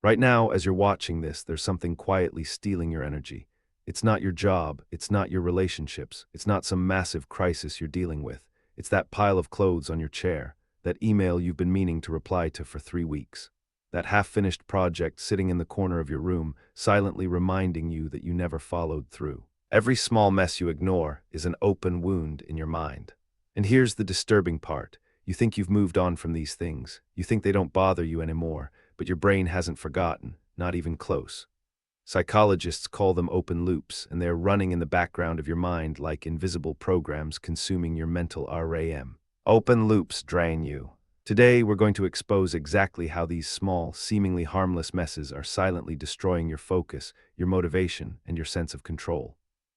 Right now, as you're watching this, there's something quietly stealing your energy. It's not your job, it's not your relationships, it's not some massive crisis you're dealing with. It's that pile of clothes on your chair, that email you've been meaning to reply to for 3 weeks. That half-finished project sitting in the corner of your room, silently reminding you that you never followed through. Every small mess you ignore is an open wound in your mind. And here's the disturbing part. You think you've moved on from these things. You think they don't bother you anymore, but your brain hasn't forgotten, not even close. Psychologists call them open loops, and they're running in the background of your mind like invisible programs consuming your mental RAM. Open loops drain you. Today, we're going to expose exactly how these small, seemingly harmless messes are silently destroying your focus, your motivation, and your sense of control.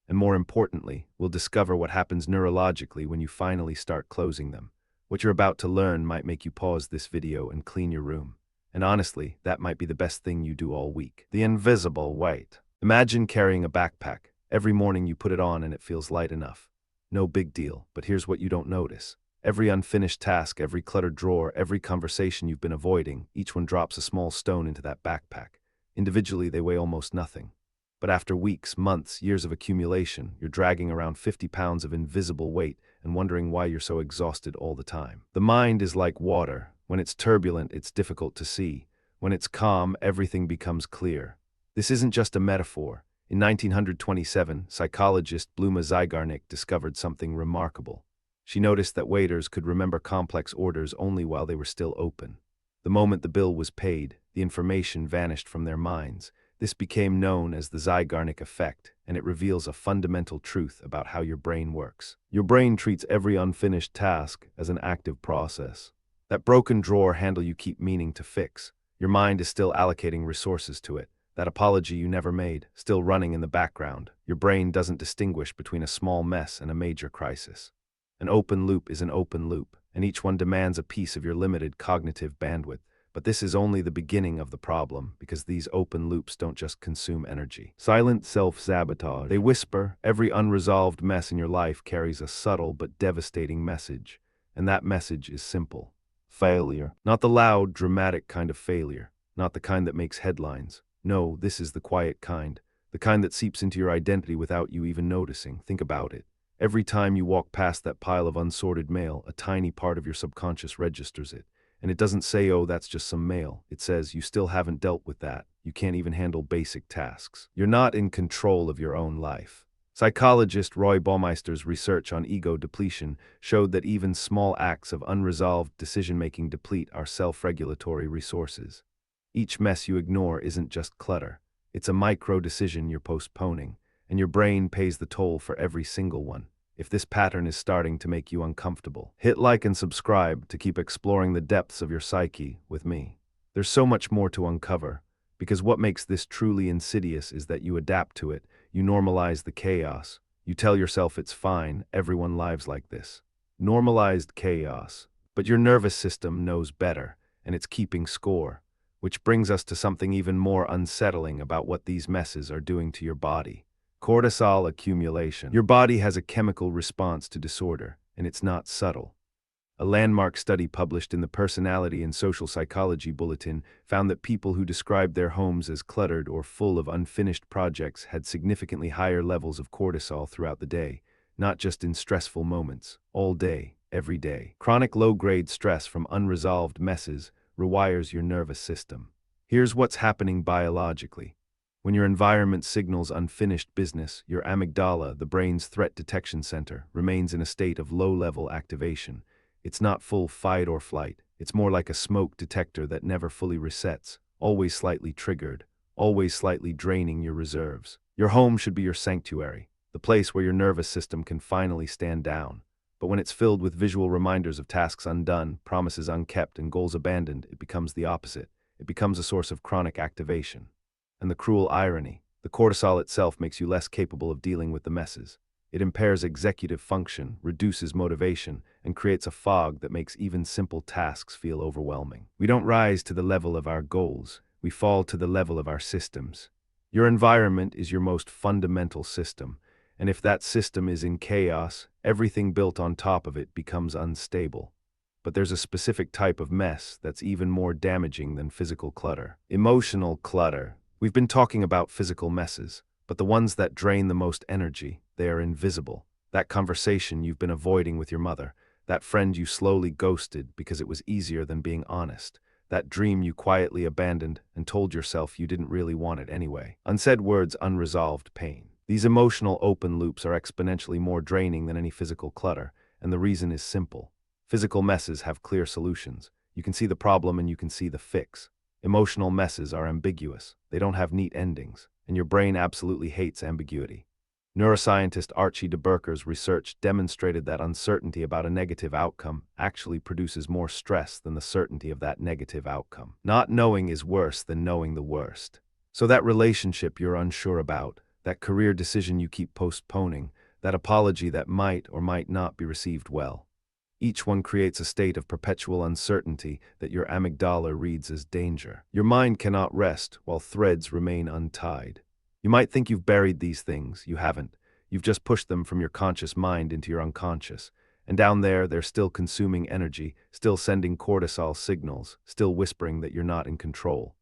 And more importantly, we'll discover what happens neurologically when you finally start closing them. What you're about to learn might make you pause this video and clean your room. And honestly, that might be the best thing you do all week. The invisible weight. Imagine carrying a backpack. Every morning you put it on and it feels light enough. No big deal, but here's what you don't notice. Every unfinished task, every cluttered drawer, every conversation you've been avoiding, each one drops a small stone into that backpack. Individually, they weigh almost nothing. But after weeks, months, years of accumulation, you're dragging around 50 pounds of invisible weight and wondering why you're so exhausted all the time. The mind is like water. When it's turbulent, it's difficult to see. When it's calm, everything becomes clear. This isn't just a metaphor. In 1927, psychologist Bluma Zygarnik discovered something remarkable. She noticed that waiters could remember complex orders only while they were still open. The moment the bill was paid, the information vanished from their minds. This became known as the Zygarnik effect, and it reveals a fundamental truth about how your brain works. Your brain treats every unfinished task as an active process. That broken drawer handle you keep meaning to fix, your mind is still allocating resources to it. That apology you never made, still running in the background. Your brain doesn't distinguish between a small mess and a major crisis. An open loop is an open loop, and each one demands a piece of your limited cognitive bandwidth. But this is only the beginning of the problem, because these open loops don't just consume energy. Silent self-sabotage. They whisper. Every unresolved mess in your life carries a subtle but devastating message, and that message is simple. Failure. Not the loud, dramatic kind of failure, not the kind that makes headlines. No, this is the quiet kind, the kind that seeps into your identity without you even noticing. Think about it. Every time you walk past that pile of unsorted mail, a tiny part of your subconscious registers it. And it doesn't say, oh, that's just some mail. It says, you still haven't dealt with that. You can't even handle basic tasks. You're not in control of your own life. Psychologist Roy Baumeister's research on ego depletion showed that even small acts of unresolved decision-making deplete our self-regulatory resources. Each mess you ignore isn't just clutter. It's a micro-decision you're postponing, and your brain pays the toll for every single one. If this pattern is starting to make you uncomfortable, hit like and subscribe to keep exploring the depths of your psyche with me. There's so much more to uncover, because what makes this truly insidious is that you adapt to it, you normalize the chaos, you tell yourself it's fine, everyone lives like this. Normalized chaos. But your nervous system knows better, and it's keeping score, which brings us to something even more unsettling about what these messes are doing to your body. Cortisol accumulation. Your body has a chemical response to disorder, and it's not subtle. A landmark study published in the Personality and Social Psychology Bulletin found that people who described their homes as cluttered or full of unfinished projects had significantly higher levels of cortisol throughout the day, not just in stressful moments, all day, every day. Chronic low-grade stress from unresolved messes rewires your nervous system. Here's what's happening biologically. When your environment signals unfinished business, your amygdala, the brain's threat detection center, remains in a state of low-level activation. It's not full fight or flight. It's more like a smoke detector that never fully resets, always slightly triggered, always slightly draining your reserves. Your home should be your sanctuary, the place where your nervous system can finally stand down. But when it's filled with visual reminders of tasks undone, promises unkept, and goals abandoned, it becomes the opposite. It becomes a source of chronic activation. And the cruel irony, the cortisol itself makes you less capable of dealing with the messes. It impairs executive function, reduces motivation, and creates a fog that makes even simple tasks feel overwhelming. We don't rise to the level of our goals, we fall to the level of our systems. Your environment is your most fundamental system, and if that system is in chaos, everything built on top of it becomes unstable. But there's a specific type of mess that's even more damaging than physical clutter. Emotional clutter. We've been talking about physical messes, but the ones that drain the most energy, they are invisible. That conversation you've been avoiding with your mother, that friend you slowly ghosted because it was easier than being honest, that dream you quietly abandoned and told yourself you didn't really want it anyway. Unsaid words, unresolved pain. These emotional open loops are exponentially more draining than any physical clutter, and the reason is simple. Physical messes have clear solutions. You can see the problem and you can see the fix. Emotional messes are ambiguous. They don't have neat endings, and your brain absolutely hates ambiguity. Neuroscientist Archie DeBerker's research demonstrated that uncertainty about a negative outcome actually produces more stress than the certainty of that negative outcome. Not knowing is worse than knowing the worst. So that relationship you're unsure about, that career decision you keep postponing, that apology that might or might not be received well. Each one creates a state of perpetual uncertainty that your amygdala reads as danger. Your mind cannot rest while threads remain untied. You might think you've buried these things. You haven't. You've just pushed them from your conscious mind into your unconscious. And down there, they're still consuming energy, still sending cortisol signals, still whispering that you're not in control.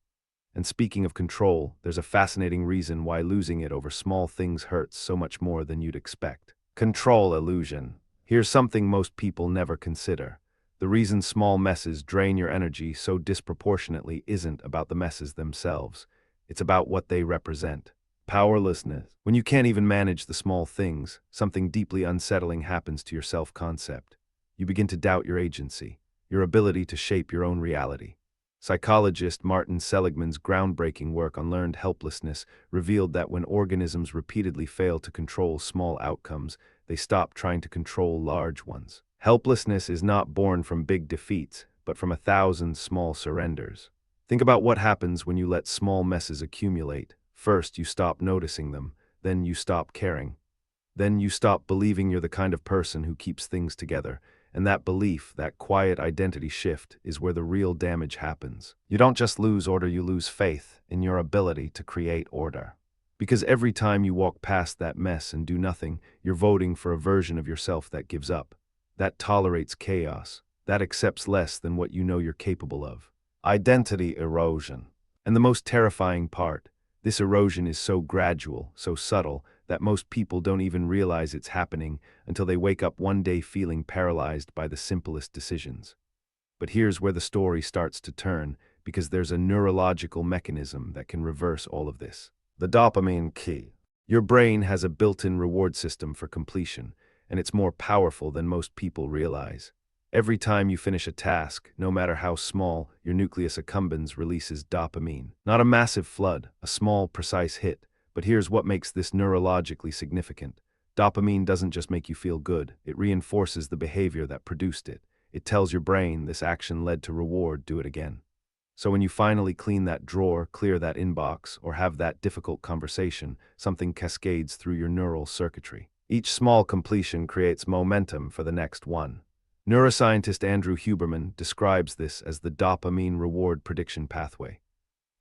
And speaking of control, there's a fascinating reason why losing it over small things hurts so much more than you'd expect. Control illusion. Here's something most people never consider. The reason small messes drain your energy so disproportionately isn't about the messes themselves. It's about what they represent. Powerlessness. When you can't even manage the small things, something deeply unsettling happens to your self-concept. You begin to doubt your agency, your ability to shape your own reality. Psychologist Martin Seligman's groundbreaking work on learned helplessness revealed that when organisms repeatedly fail to control small outcomes, they stop trying to control large ones. Helplessness is not born from big defeats, but from 1,000 small surrenders. Think about what happens when you let small messes accumulate. First, you stop noticing them, then you stop caring. Then you stop believing you're the kind of person who keeps things together, and that belief, that quiet identity shift, is where the real damage happens. You don't just lose order, you lose faith in your ability to create order. Because every time you walk past that mess and do nothing, you're voting for a version of yourself that gives up, that tolerates chaos, that accepts less than what you know you're capable of. Identity erosion. And the most terrifying part, this erosion is so gradual, so subtle, that most people don't even realize it's happening until they wake up one day feeling paralyzed by the simplest decisions. But here's where the story starts to turn, because there's a neurological mechanism that can reverse all of this. The dopamine key. Your brain has a built-in reward system for completion, and it's more powerful than most people realize. Every time you finish a task, no matter how small, your nucleus accumbens releases dopamine. Not a massive flood, a small, precise hit. But here's what makes this neurologically significant. Dopamine doesn't just make you feel good, it reinforces the behavior that produced it. It tells your brain this action led to reward, do it again. So when you finally clean that drawer, clear that inbox, or have that difficult conversation, something cascades through your neural circuitry. Each small completion creates momentum for the next one. Neuroscientist Andrew Huberman describes this as the dopamine reward prediction pathway.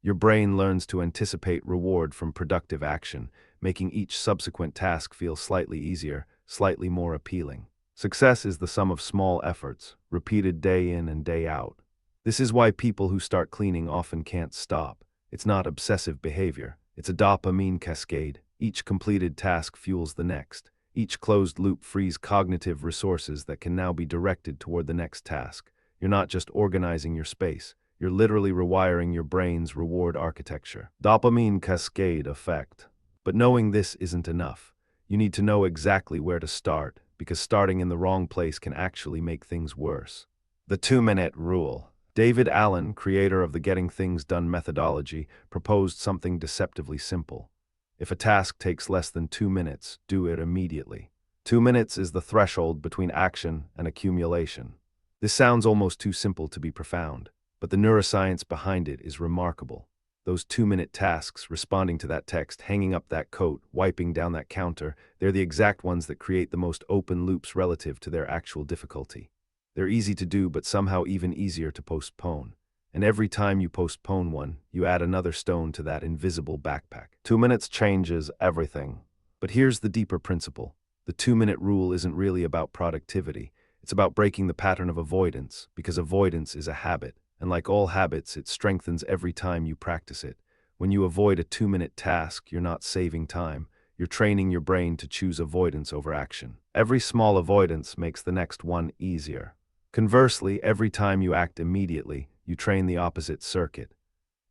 Your brain learns to anticipate reward from productive action, making each subsequent task feel slightly easier, slightly more appealing. Success is the sum of small efforts, repeated day in and day out. This is why people who start cleaning often can't stop. It's not obsessive behavior. It's a dopamine cascade. Each completed task fuels the next. Each closed loop frees cognitive resources that can now be directed toward the next task. You're not just organizing your space. You're literally rewiring your brain's reward architecture. Dopamine cascade effect. But knowing this isn't enough. You need to know exactly where to start, because starting in the wrong place can actually make things worse. The 2-minute rule. David Allen, creator of the Getting Things Done methodology, proposed something deceptively simple. If a task takes less than 2 minutes, do it immediately. 2 minutes is the threshold between action and accumulation. This sounds almost too simple to be profound, but the neuroscience behind it is remarkable. Those 2-minute tasks, responding to that text, hanging up that coat, wiping down that counter, they're the exact ones that create the most open loops relative to their actual difficulty. They're easy to do, but somehow even easier to postpone. And every time you postpone one, you add another stone to that invisible backpack. 2 minutes changes everything. But here's the deeper principle. The 2-minute rule isn't really about productivity. It's It's about breaking the pattern of avoidance, because avoidance is a habit, and like all habits, it strengthens every time you practice it. When you avoid a 2-minute task, you're not saving time. You're training your brain to choose avoidance over action. Every small avoidance makes the next one easier. Conversely, every time you act immediately, you train the opposite circuit.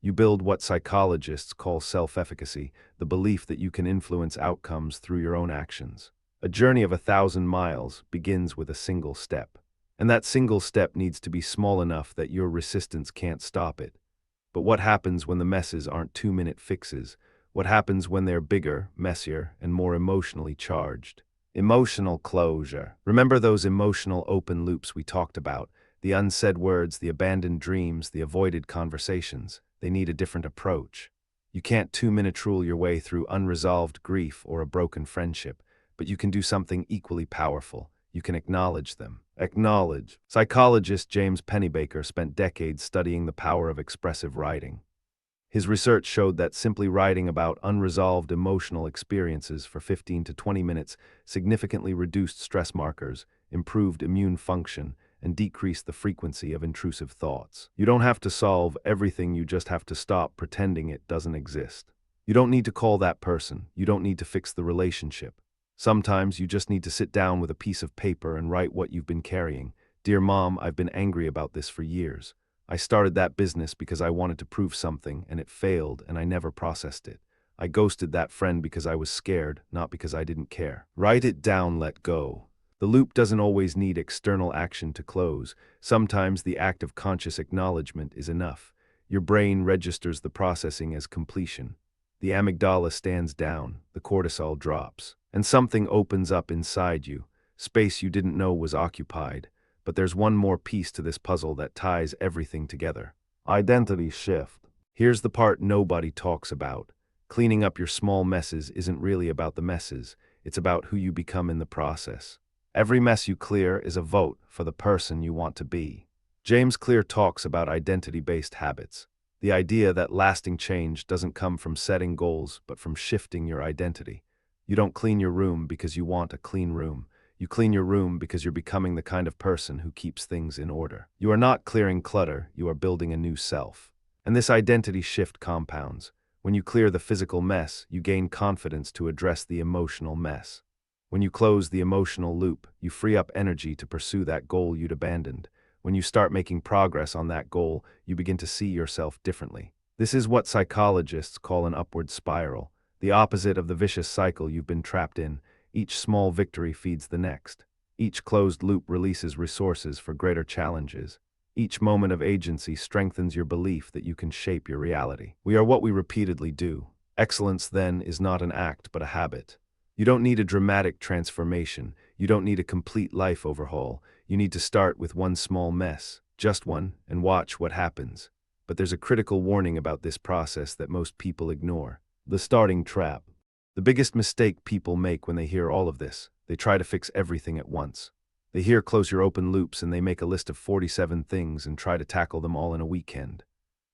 You build what psychologists call self-efficacy, the belief that you can influence outcomes through your own actions. A journey of 1,000 miles begins with a single step. And that single step needs to be small enough that your resistance can't stop it. But what happens when the messes aren't 2-minute fixes? What happens when they're bigger, messier, and more emotionally charged? Emotional closure. Remember those emotional open loops we talked about? The unsaid words, the abandoned dreams, the avoided conversations. They need a different approach. You can't 2-minute rule your way through unresolved grief or a broken friendship, but you can do something equally powerful. You can acknowledge them. Acknowledge. Psychologist James Pennebaker spent decades studying the power of expressive writing. His research showed that simply writing about unresolved emotional experiences for 15 to 20 minutes significantly reduced stress markers, improved immune function, and decreased the frequency of intrusive thoughts. You don't have to solve everything, you just have to stop pretending it doesn't exist. You don't need to call that person. You don't need to fix the relationship. Sometimes you just need to sit down with a piece of paper and write what you've been carrying. Dear Mom, I've been angry about this for years. I started that business because I wanted to prove something, and it failed, and I never processed it. I ghosted that friend because I was scared, not because I didn't care. Write it down, let go. The loop doesn't always need external action to close. Sometimes the act of conscious acknowledgement is enough. Your brain registers the processing as completion. The amygdala stands down, the cortisol drops, and something opens up inside you, space you didn't know was occupied. But there's one more piece to this puzzle that ties everything together. Identity shift. Here's the part nobody talks about. Cleaning up your small messes isn't really about the messes. It's about who you become in the process. Every mess you clear is a vote for the person you want to be. James Clear talks about identity-based habits. The idea that lasting change doesn't come from setting goals, but from shifting your identity. You don't clean your room because you want a clean room. You clean your room because you're becoming the kind of person who keeps things in order. You are not clearing clutter, you are building a new self. And this identity shift compounds. When you clear the physical mess, you gain confidence to address the emotional mess. When you close the emotional loop, you free up energy to pursue that goal you'd abandoned. When you start making progress on that goal, you begin to see yourself differently. This is what psychologists call an upward spiral, the opposite of the vicious cycle you've been trapped in. Each small victory feeds the next. Each closed loop releases resources for greater challenges. Each moment of agency strengthens your belief that you can shape your reality. We are what we repeatedly do. Excellence, then, is not an act, but a habit. You don't need a dramatic transformation. You don't need a complete life overhaul. You need to start with one small mess, just one, and watch what happens. But there's a critical warning about this process that most people ignore. The starting trap. The biggest mistake people make when they hear all of this, they try to fix everything at once. They hear close your open loops and they make a list of 47 things and try to tackle them all in a weekend.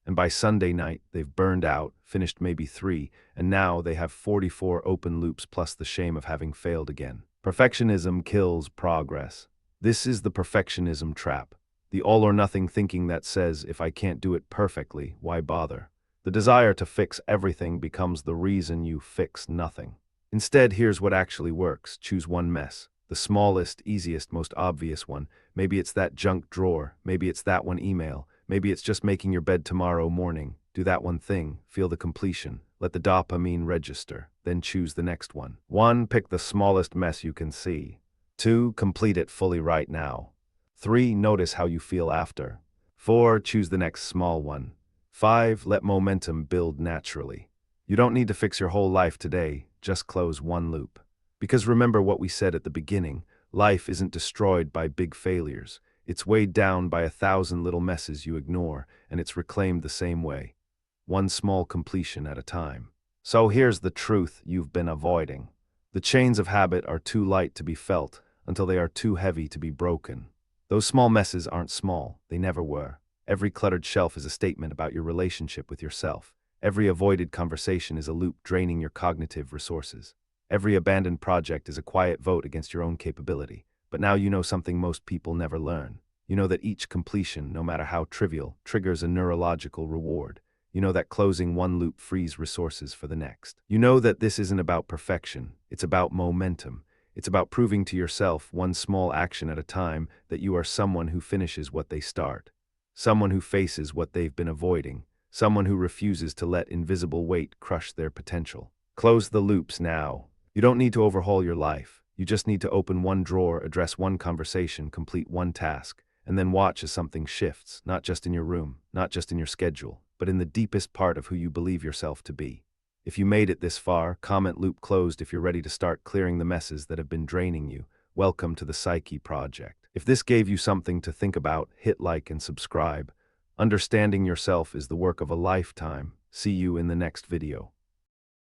And by Sunday night, they've burned out, finished maybe 3, and now they have 44 open loops plus the shame of having failed again. Perfectionism kills progress. This is the perfectionism trap. The all-or-nothing thinking that says, if I can't do it perfectly, why bother? The desire to fix everything becomes the reason you fix nothing. Instead, here's what actually works. Choose one mess. The smallest, easiest, most obvious one. Maybe it's that junk drawer. Maybe it's that one email. Maybe it's just making your bed tomorrow morning. Do that one thing. Feel the completion. Let the dopamine register. Then choose the next one. 1. Pick the smallest mess you can see. 2. Complete it fully right now. 3. Notice how you feel after. 4. Choose the next small one. 5. Let momentum build naturally. You don't need to fix your whole life today. Just close one loop. Because remember what we said at the beginning, life isn't destroyed by big failures. It's weighed down by 1,000 little messes you ignore, and it's reclaimed the same way. One small completion at a time. So here's the truth you've been avoiding. The chains of habit are too light to be felt until they are too heavy to be broken. Those small messes aren't small. They never were. Every cluttered shelf is a statement about your relationship with yourself. Every avoided conversation is a loop draining your cognitive resources. Every abandoned project is a quiet vote against your own capability. But now you know something most people never learn. You know that each completion, no matter how trivial, triggers a neurological reward. You know that closing one loop frees resources for the next. You know that this isn't about perfection, it's about momentum. It's about proving to yourself, one small action at a time, that you are someone who finishes what they start. Someone who faces what they've been avoiding. Someone who refuses to let invisible weight crush their potential. Close the loops now. You don't need to overhaul your life. You just need to open one drawer, address one conversation, complete one task, and then watch as something shifts, not just in your room, not just in your schedule, but in the deepest part of who you believe yourself to be. If you made it this far, comment loop closed if you're ready to start clearing the messes that have been draining you. Welcome to the Psyche Project. If this gave you something to think about, hit like and subscribe. Understanding yourself is the work of a lifetime. See you in the next video.